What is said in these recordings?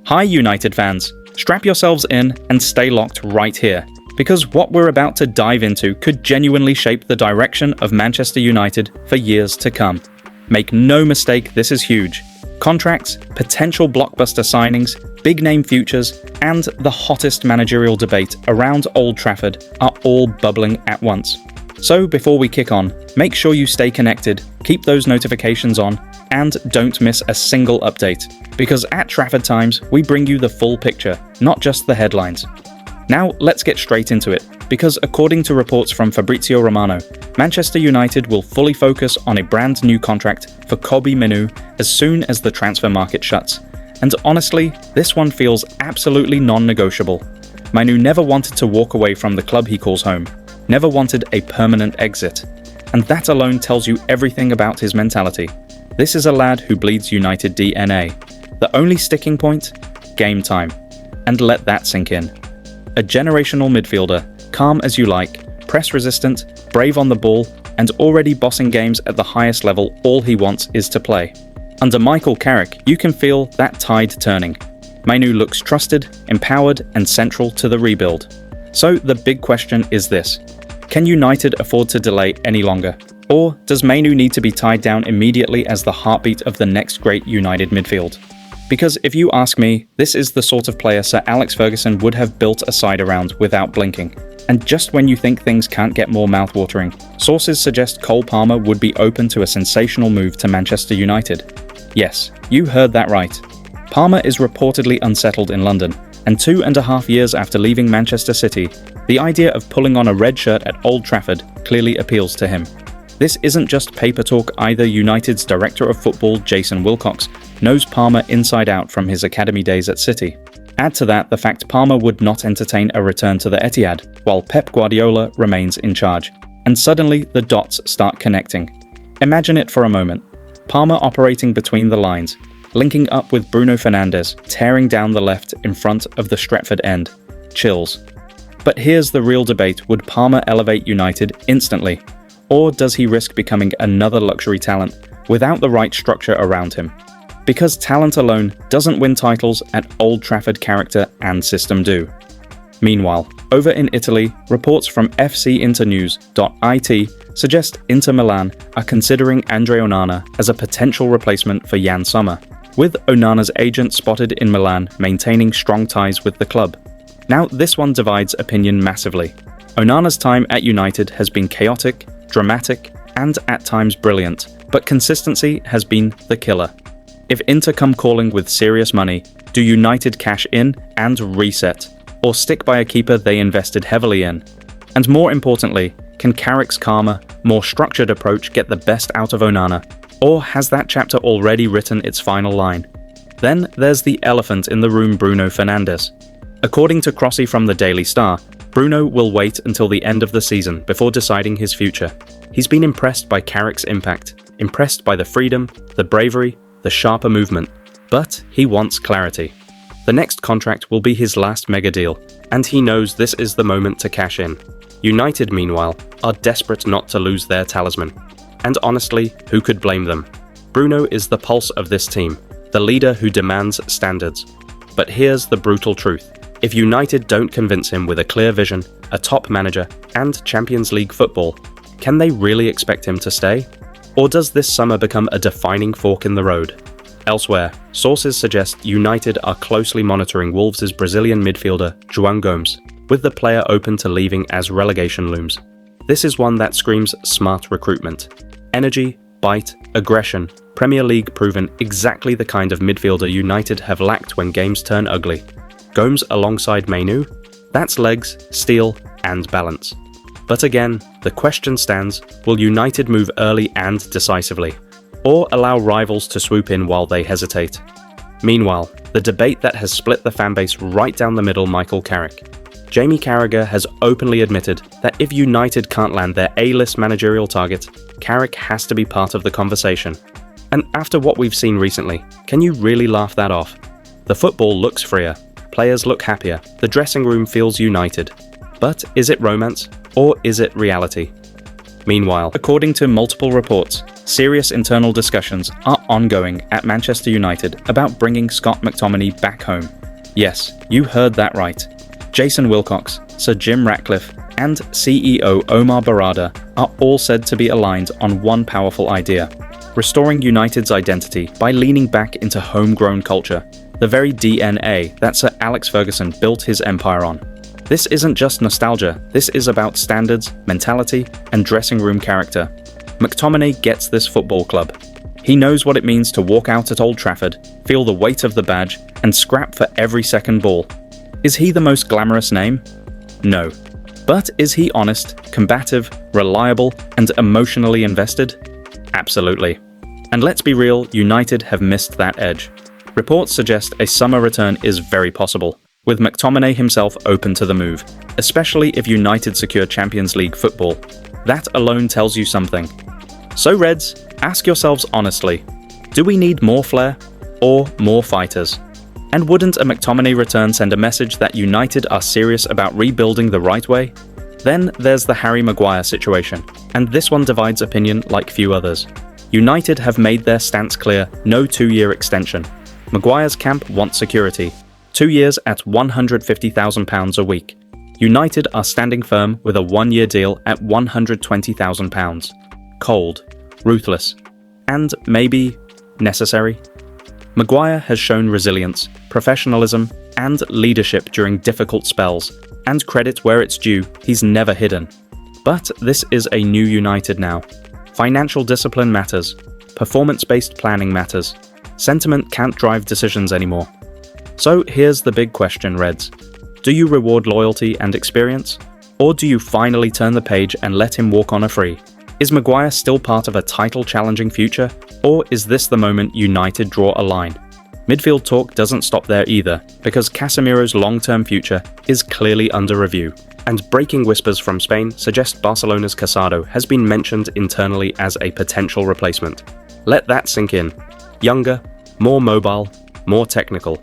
Hi United fans, strap yourselves in and stay locked right here, because what we're about to dive into could genuinely shape the direction of Manchester United for years to come. Make no mistake, this is huge. Contracts, potential blockbuster signings, big-name futures, and the hottest managerial debate around Old Trafford are all bubbling at once. So before we kick on, make sure you stay connected, keep those notifications on, and don't miss a single update, because at Trafford Times, we bring you the full picture, not just the headlines. Now let's get straight into it, because according to reports from Fabrizio Romano, Manchester United will fully focus on a brand new contract for Mainoo as soon as the transfer market shuts. And honestly, this one feels absolutely non-negotiable. Mainoo never wanted to walk away from the club he calls home, never wanted a permanent exit. And that alone tells you everything about his mentality. This is a lad who bleeds United DNA. The only sticking point? Game time. And let that sink in. A generational midfielder, calm as you like, press-resistant, brave on the ball, and already bossing games at the highest level, all he wants is to play. Under Michael Carrick, you can feel that tide turning. Mainoo looks trusted, empowered, and central to the rebuild. So the big question is this: can United afford to delay any longer? Or does Mainoo need to be tied down immediately as the heartbeat of the next great United midfield? Because if you ask me, this is the sort of player Sir Alex Ferguson would have built a side around without blinking. And just when you think things can't get more mouth-watering, sources suggest Cole Palmer would be open to a sensational move to Manchester United. Yes, you heard that right. Palmer is reportedly unsettled in London, and 2.5 years after leaving Manchester City, the idea of pulling on a red shirt at Old Trafford clearly appeals to him. This isn't just paper talk either. United's director of football, Jason Wilcox, knows Palmer inside out from his academy days at City. Add to that the fact Palmer would not entertain a return to the Etihad, while Pep Guardiola remains in charge. And suddenly the dots start connecting. Imagine it for a moment. Palmer operating between the lines, linking up with Bruno Fernandes, tearing down the left in front of the Stretford end. Chills. But here's the real debate: would Palmer elevate United instantly? Or does he risk becoming another luxury talent without the right structure around him? Because talent alone doesn't win titles at Old Trafford, character and system do. Meanwhile, over in Italy, reports from fcinternews.it suggest Inter Milan are considering Andre Onana as a potential replacement for Jan Sommer, with Onana's agent spotted in Milan maintaining strong ties with the club. Now, this one divides opinion massively. Onana's time at United has been chaotic, dramatic, and at times brilliant, but consistency has been the killer. If Inter come calling with serious money, do United cash in and reset, or stick by a keeper they invested heavily in? And more importantly, can Carrick's calmer, more structured approach get the best out of Onana, or has that chapter already written its final line? Then there's the elephant in the room, Bruno Fernandes. According to Crossi from the Daily Star, Bruno will wait until the end of the season before deciding his future. He's been impressed by Carrick's impact, impressed by the freedom, the bravery, the sharper movement, but he wants clarity. The next contract will be his last mega deal, and he knows this is the moment to cash in. United, meanwhile, are desperate not to lose their talisman. And honestly, who could blame them? Bruno is the pulse of this team, the leader who demands standards. But here's the brutal truth. If United don't convince him with a clear vision, a top manager, and Champions League football, can they really expect him to stay? Or does this summer become a defining fork in the road? Elsewhere, sources suggest United are closely monitoring Wolves' Brazilian midfielder João Gomes, with the player open to leaving as relegation looms. This is one that screams smart recruitment. Energy, bite, aggression, Premier League proven, exactly the kind of midfielder United have lacked when games turn ugly. Gomes alongside Mainoo? That's legs, steel, and balance. But again, the question stands: will United move early and decisively, or allow rivals to swoop in while they hesitate? Meanwhile, the debate that has split the fanbase right down the middle, Michael Carrick. Jamie Carragher has openly admitted that if United can't land their A-list managerial target, Carrick has to be part of the conversation. And after what we've seen recently, can you really laugh that off? The football looks freer, players look happier, the dressing room feels united. But is it romance, or is it reality? Meanwhile, according to multiple reports, serious internal discussions are ongoing at Manchester United about bringing Scott McTominay back home. Yes, you heard that right. Jason Wilcox, Sir Jim Ratcliffe, and CEO Omar Barada are all said to be aligned on one powerful idea: restoring United's identity by leaning back into homegrown culture, the very DNA that Sir Alex Ferguson built his empire on. This isn't just nostalgia, this is about standards, mentality, and dressing room character. McTominay gets this football club. He knows what it means to walk out at Old Trafford, feel the weight of the badge, and scrap for every second ball. Is he the most glamorous name? No. But is he honest, combative, reliable, and emotionally invested? Absolutely. And let's be real, United have missed that edge. Reports suggest a summer return is very possible, with McTominay himself open to the move, especially if United secure Champions League football. That alone tells you something. So Reds, ask yourselves honestly, do we need more flair or more fighters? And wouldn't a McTominay return send a message that United are serious about rebuilding the right way? Then there's the Harry Maguire situation, and this one divides opinion like few others. United have made their stance clear: no 2-year extension. Maguire's camp wants security. 2 years at £150,000 a week. United are standing firm with a 1-year deal at £120,000. Cold, ruthless, and maybe necessary. Maguire has shown resilience, professionalism, and leadership during difficult spells, and credit where it's due, he's never hidden. But this is a new United now. Financial discipline matters. Performance-based planning matters. Sentiment can't drive decisions anymore. So here's the big question, Reds. Do you reward loyalty and experience? Or do you finally turn the page and let him walk on a free? Is Maguire still part of a title-challenging future? Or is this the moment United draw a line? Midfield talk doesn't stop there either, because Casemiro's long-term future is clearly under review. And breaking whispers from Spain suggest Barcelona's Casado has been mentioned internally as a potential replacement. Let that sink in. Younger, more mobile, more technical.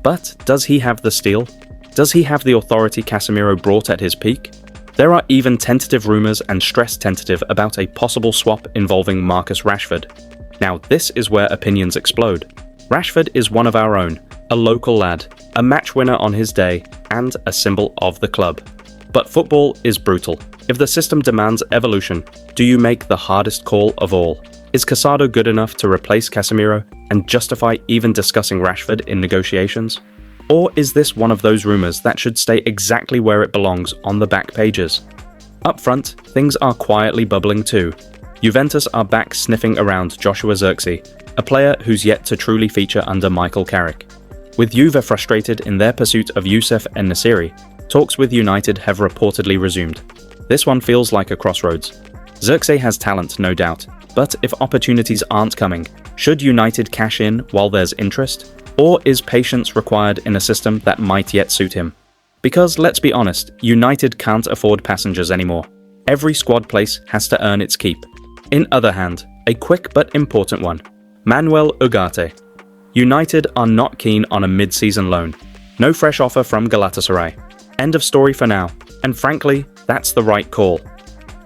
But does he have the steel? Does he have the authority Casemiro brought at his peak? There are even tentative rumours and stress tentative about a possible swap involving Marcus Rashford. Now this is where opinions explode. Rashford is one of our own, a local lad, a match winner on his day, and a symbol of the club. But football is brutal. If the system demands evolution, do you make the hardest call of all? Is Casado good enough to replace Casemiro and justify even discussing Rashford in negotiations? Or is this one of those rumours that should stay exactly where it belongs on the back pages? Up front, things are quietly bubbling too. Juventus are back sniffing around Joshua Zirkzee, a player who's yet to truly feature under Michael Carrick. With Juve frustrated in their pursuit of Youssef En-Nesyri, talks with United have reportedly resumed. This one feels like a crossroads. Zirkzee has talent, no doubt, but if opportunities aren't coming, should United cash in while there's interest? Or is patience required in a system that might yet suit him? Because let's be honest, United can't afford passengers anymore. Every squad place has to earn its keep. In other hand, a quick but important one. Manuel Ugarte. United are not keen on a mid-season loan. No fresh offer from Galatasaray. End of story for now, and frankly, that's the right call.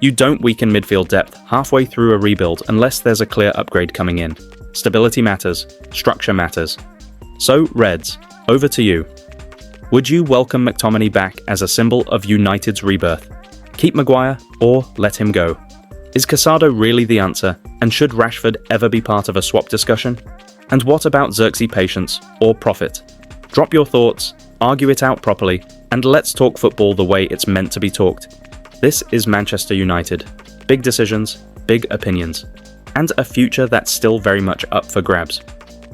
You don't weaken midfield depth halfway through a rebuild unless there's a clear upgrade coming in. Stability matters, structure matters. So, Reds, over to you. Would you welcome McTominay back as a symbol of United's rebirth? Keep Maguire or let him go? Is Casado really the answer, and should Rashford ever be part of a swap discussion? And what about Zirkzee patience or profit? Drop your thoughts, argue it out properly, and let's talk football the way it's meant to be talked. This is Manchester United. Big decisions, big opinions, and a future that's still very much up for grabs.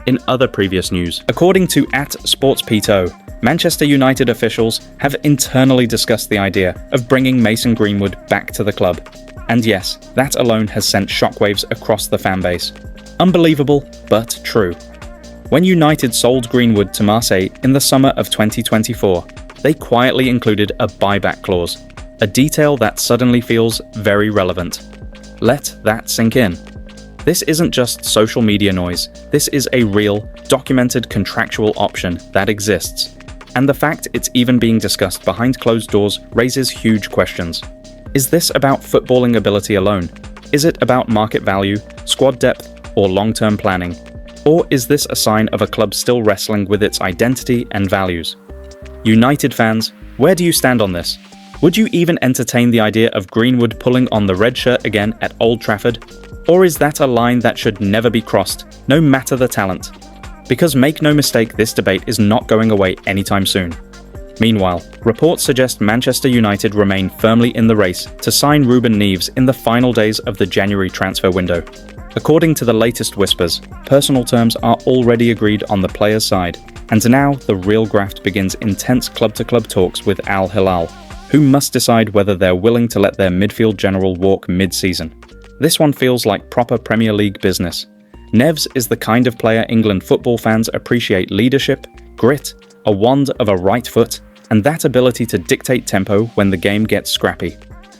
In other previous news, according to @SportsPeto, Manchester United officials have internally discussed the idea of bringing Mason Greenwood back to the club. And yes, that alone has sent shockwaves across the fanbase. Unbelievable, but true. When United sold Greenwood to Marseille in the summer of 2024, they quietly included a buyback clause, a detail that suddenly feels very relevant. Let that sink in. This isn't just social media noise, this is a real, documented contractual option that exists. And the fact it's even being discussed behind closed doors raises huge questions. Is this about footballing ability alone? Is it about market value, squad depth, or long-term planning? Or is this a sign of a club still wrestling with its identity and values? United fans, where do you stand on this? Would you even entertain the idea of Greenwood pulling on the red shirt again at Old Trafford? Or is that a line that should never be crossed, no matter the talent? Because make no mistake, this debate is not going away anytime soon. Meanwhile, reports suggest Manchester United remain firmly in the race to sign Ruben Neves in the final days of the January transfer window. According to the latest whispers, personal terms are already agreed on the player's side, and now the real graft begins intense club-to-club talks with Al Hilal, who must decide whether they're willing to let their midfield general walk mid-season. This one feels like proper Premier League business. Neves is the kind of player England football fans appreciate: leadership, grit, a wand of a right foot, and that ability to dictate tempo when the game gets scrappy.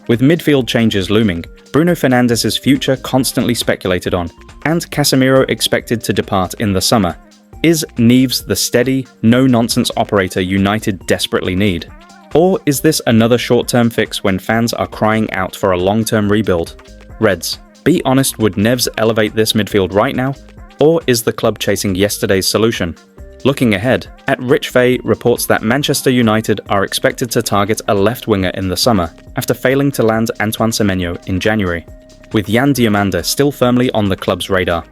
With midfield changes looming, Bruno Fernandes' future constantly speculated on, and Casemiro expected to depart in the summer, is Neves the steady, no-nonsense operator United desperately need? Or is this another short-term fix when fans are crying out for a long-term rebuild? Reds, be honest, would Neves elevate this midfield right now? Or is the club chasing yesterday's solution? Looking ahead, at Rich Fay reports that Manchester United are expected to target a left winger in the summer, after failing to land Antoine Semenyo in January, with Yan Diomande still firmly on the club's radar.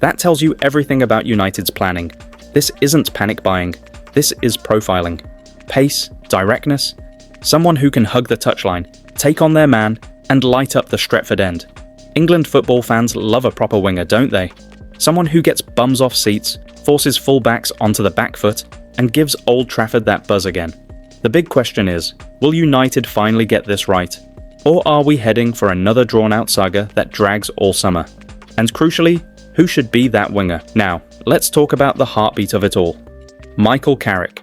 That tells you everything about United's planning. This isn't panic buying, this is profiling. Pace, directness, someone who can hug the touchline, take on their man, and light up the Stretford end. England football fans love a proper winger, don't they? Someone who gets bums off seats, forces full-backs onto the back foot, and gives Old Trafford that buzz again. The big question is, will United finally get this right? Or are we heading for another drawn-out saga that drags all summer? And crucially, who should be that winger? Now, let's talk about the heartbeat of it all. Michael Carrick.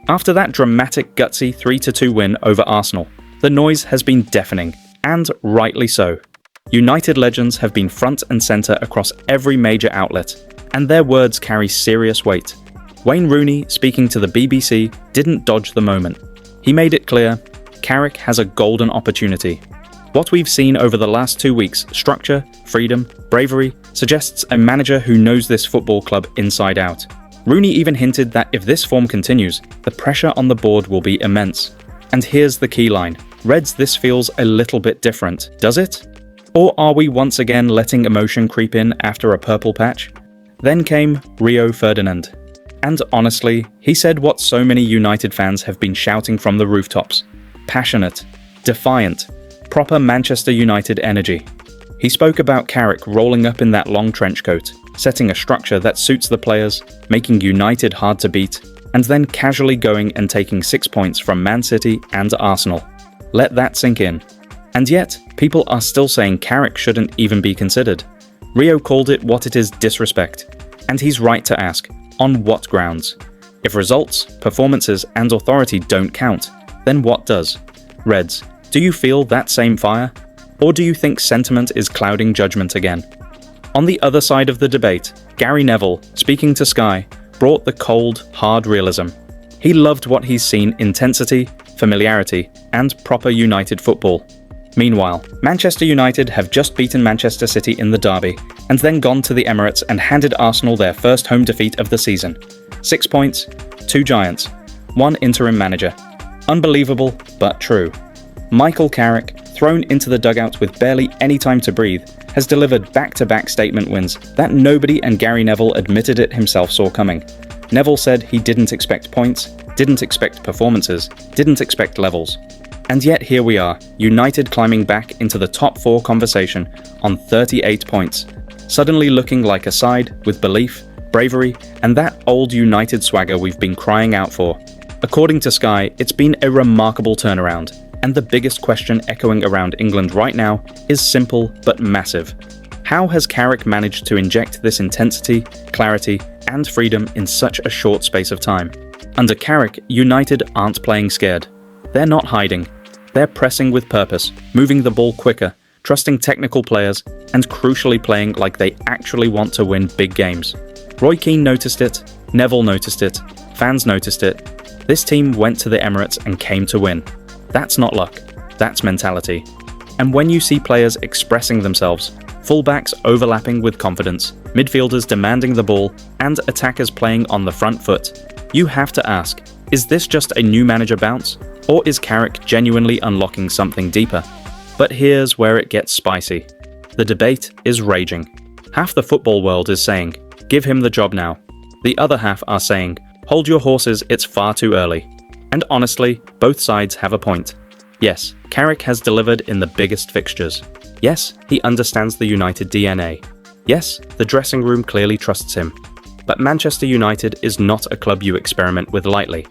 After that dramatic, gutsy 3-2 win over Arsenal, the noise has been deafening, and rightly so. United legends have been front and centre across every major outlet, and their words carry serious weight. Wayne Rooney, speaking to the BBC, didn't dodge the moment. He made it clear, Carrick has a golden opportunity. What we've seen over the last 2 weeks, structure, freedom, bravery, suggests a manager who knows this football club inside out. Rooney even hinted that if this form continues, the pressure on the board will be immense. And here's the key line. Reds, this feels a little bit different, does it? Or are we once again letting emotion creep in after a purple patch? Then came Rio Ferdinand. And honestly, he said what so many United fans have been shouting from the rooftops. Passionate, defiant, proper Manchester United energy. He spoke about Carrick rolling up in that long trench coat, setting a structure that suits the players, making United hard to beat, and then casually going and taking 6 points from Man City and Arsenal. Let that sink in. And yet, people are still saying Carrick shouldn't even be considered. Rio called it what it is: disrespect. And he's right to ask, on what grounds? If results, performances, and authority don't count, then what does? Reds, do you feel that same fire? Or do you think sentiment is clouding judgment again? On the other side of the debate, Gary Neville, speaking to Sky, brought the cold, hard realism. He loved what he's seen: intensity, familiarity, and proper United football. Meanwhile, Manchester United have just beaten Manchester City in the derby, and then gone to the Emirates and handed Arsenal their first home defeat of the season. 6 points, 2 giants, 1 interim manager. Unbelievable, but true. Michael Carrick, thrown into the dugout with barely any time to breathe, has delivered back-to-back statement wins that nobody, and Gary Neville admitted it himself, saw coming. Neville said he didn't expect points, didn't expect performances, didn't expect levels. And yet here we are, United climbing back into the top 4 conversation on 38 points, suddenly looking like a side with belief, bravery, and that old United swagger we've been crying out for. According to Sky, it's been a remarkable turnaround, and the biggest question echoing around England right now is simple but massive. How has Carrick managed to inject this intensity, clarity, and freedom in such a short space of time? Under Carrick, United aren't playing scared. They're not hiding. They're pressing with purpose, moving the ball quicker, trusting technical players, and crucially playing like they actually want to win big games. Roy Keane noticed it, Neville noticed it, fans noticed it. This team went to the Emirates and came to win. That's not luck, that's mentality. And when you see players expressing themselves, fullbacks overlapping with confidence, midfielders demanding the ball, and attackers playing on the front foot, you have to ask, is this just a new manager bounce? Or is Carrick genuinely unlocking something deeper? But here's where it gets spicy. The debate is raging. Half the football world is saying, give him the job now. The other half are saying, hold your horses, it's far too early. And honestly, both sides have a point. Yes, Carrick has delivered in the biggest fixtures. Yes, he understands the United DNA. Yes, the dressing room clearly trusts him. But Manchester United is not a club you experiment with lightly.